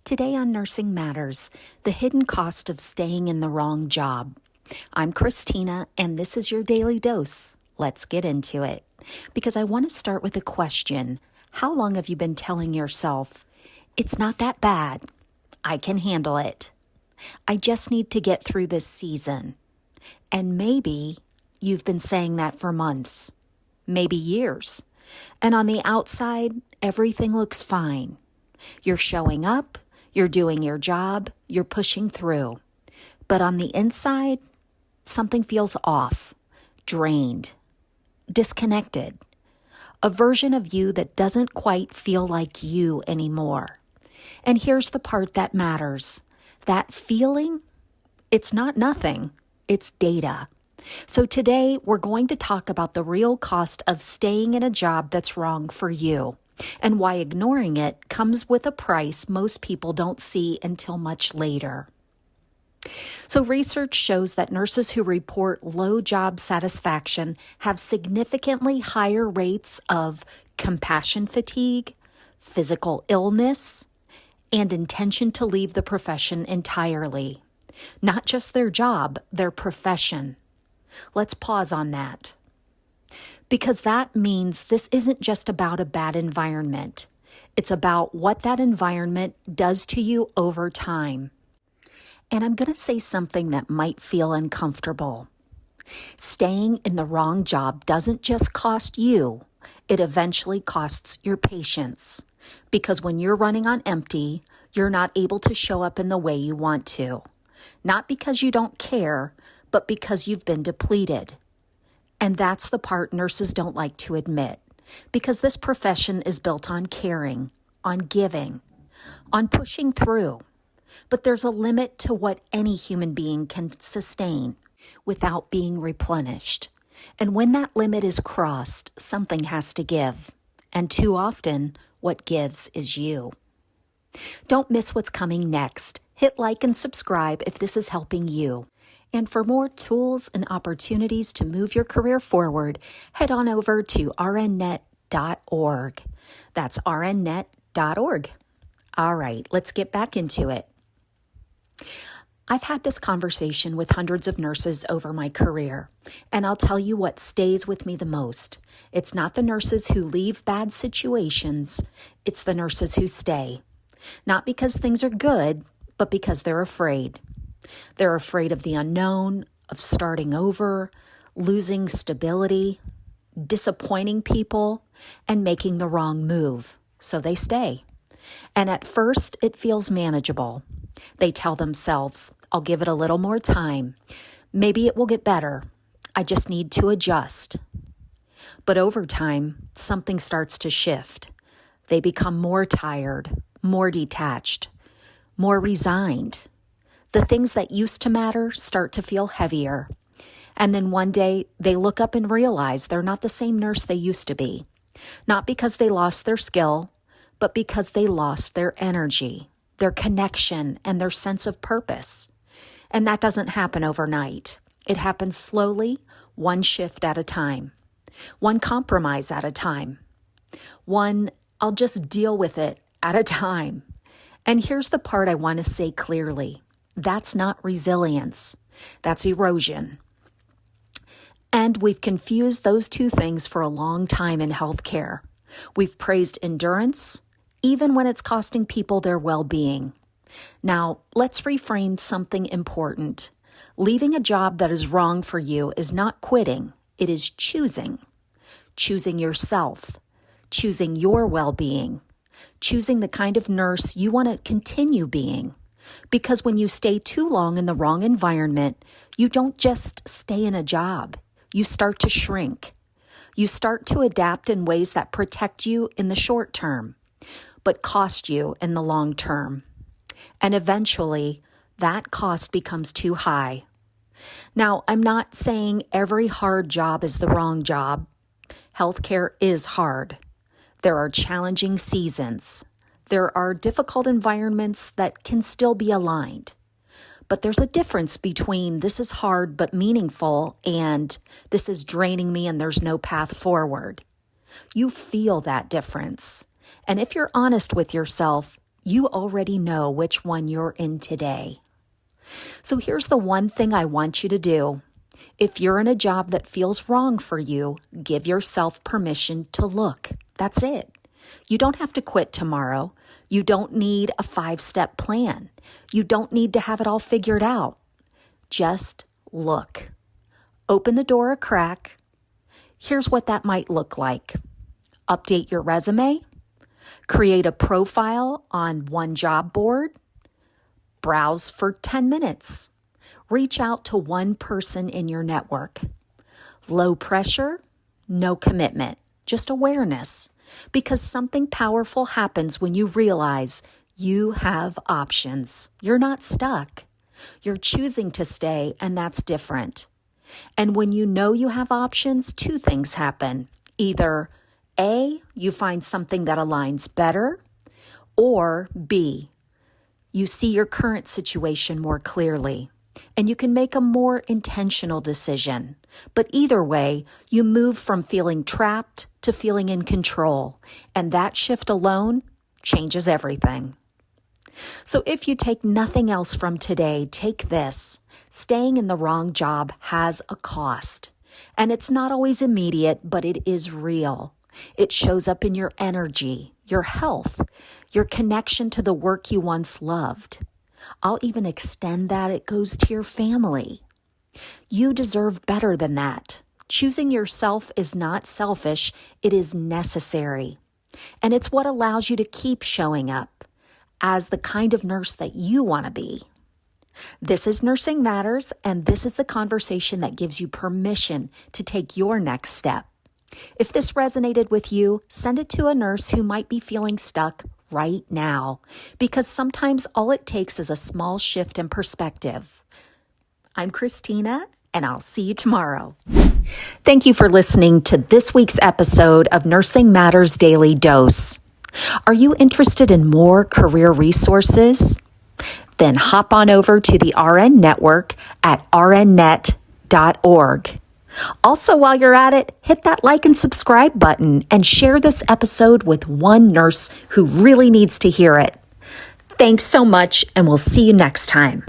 Today on Nursing Matters, the hidden cost of staying in the wrong job. I'm Christina, and this is your daily dose. Let's get into it. Because I want to start with a question. How long have you been telling yourself, it's not that bad, I can handle it, I just need to get through this season? And maybe you've been saying that for months, maybe years. And on the outside, everything looks fine. You're showing up, you're doing your job, you're pushing through. But on the inside, something feels off, drained, disconnected. A version of you that doesn't quite feel like you anymore. And here's the part that matters. That feeling, it's not nothing, it's data. So today we're going to talk about the real cost of staying in a job that's wrong for you, and why ignoring it comes with a price most people don't see until much later. So research shows that nurses who report low job satisfaction have significantly higher rates of compassion fatigue, physical illness, and intention to leave the profession entirely. Not just their job, their profession. Let's pause on that. Because that means this isn't just about a bad environment. It's about what that environment does to you over time. And I'm going to say something that might feel uncomfortable. Staying in the wrong job doesn't just cost you, it eventually costs your patients. Because when you're running on empty, you're not able to show up in the way you want to. Not because you don't care, but because you've been depleted. And that's the part nurses don't like to admit, because this profession is built on caring, on giving, on pushing through. But there's a limit to what any human being can sustain without being replenished. And when that limit is crossed, something has to give. And too often, what gives is you. Don't miss what's coming next. Hit like and subscribe if this is helping you. And for more tools and opportunities to move your career forward, head on over to rnnet.org. That's rnnet.org. All right, let's get back into it. I've had this conversation with hundreds of nurses over my career, and I'll tell you what stays with me the most. It's not the nurses who leave bad situations, it's the nurses who stay. Not because things are good, but because they're afraid. They're afraid of the unknown, of starting over, losing stability, disappointing people, and making the wrong move. So they stay. And at first, it feels manageable. They tell themselves, I'll give it a little more time. Maybe it will get better. I just need to adjust. But over time, something starts to shift. They become more tired, more detached, more resigned. The things that used to matter start to feel heavier. And then one day they look up and realize they're not the same nurse they used to be. Not because they lost their skill, but because they lost their energy, their connection, and their sense of purpose. And that doesn't happen overnight. It happens slowly, one shift at a time, one compromise at a time, one I'll just deal with it at a time. And here's the part I want to say clearly. That's not resilience. That's erosion. And we've confused those two things for a long time in healthcare. We've praised endurance, even when it's costing people their well-being. Now, let's reframe something important. Leaving a job that is wrong for you is not quitting. It is choosing. Choosing yourself. Choosing your well-being. Choosing the kind of nurse you want to continue being. Because when you stay too long in the wrong environment, you don't just stay in a job. You start to shrink. You start to adapt in ways that protect you in the short term, but cost you in the long term. And eventually, that cost becomes too high. Now, I'm not saying every hard job is the wrong job. Healthcare is hard. There are challenging seasons. There are difficult environments that can still be aligned. But there's a difference between this is hard but meaningful and this is draining me and there's no path forward. You feel that difference. And if you're honest with yourself, You already know which one you're in today. So here's the one thing I want you to do. If you're in a job that feels wrong for you, give yourself permission to look. That's it. You don't have to quit tomorrow. You don't need a 5-step plan. You don't need to have it all figured out. Just look. Open the door a crack. Here's what that might look like. Update your resume. Create a profile on one job board. Browse for 10 minutes. Reach out to one person in your network. Low pressure, no commitment, just awareness. Because something powerful happens when you realize you have options. You're not stuck. You're choosing to stay, and that's different. And when you know you have options, 2 things happen. Either A, you find something that aligns better, or B, you see your current situation more clearly, and you can make a more intentional decision. But either way, you move from feeling trapped to feeling in control, and that shift alone changes everything. So if you take nothing else from today, take this. Staying in the wrong job has a cost, and it's not always immediate, but it is real. It shows up in your energy, your health, your connection to the work you once loved. I'll even extend that. It goes to your family. You deserve better than that. Choosing yourself is not selfish. It is necessary. And it's what allows you to keep showing up as the kind of nurse that you want to be. This is Nursing Matters, and this is the conversation that gives you permission to take your next step. If this resonated with you, send it to a nurse who might be feeling stuck right now, because sometimes all it takes is a small shift in perspective. I'm Christina, and I'll see you tomorrow. Thank you for listening to this week's episode of Nursing Matters Daily Dose. Are you interested in more career resources? Then hop on over to the RN Network at rnnet.org. Also, while you're at it, hit that like and subscribe button and share this episode with one nurse who really needs to hear it. Thanks so much, and we'll see you next time.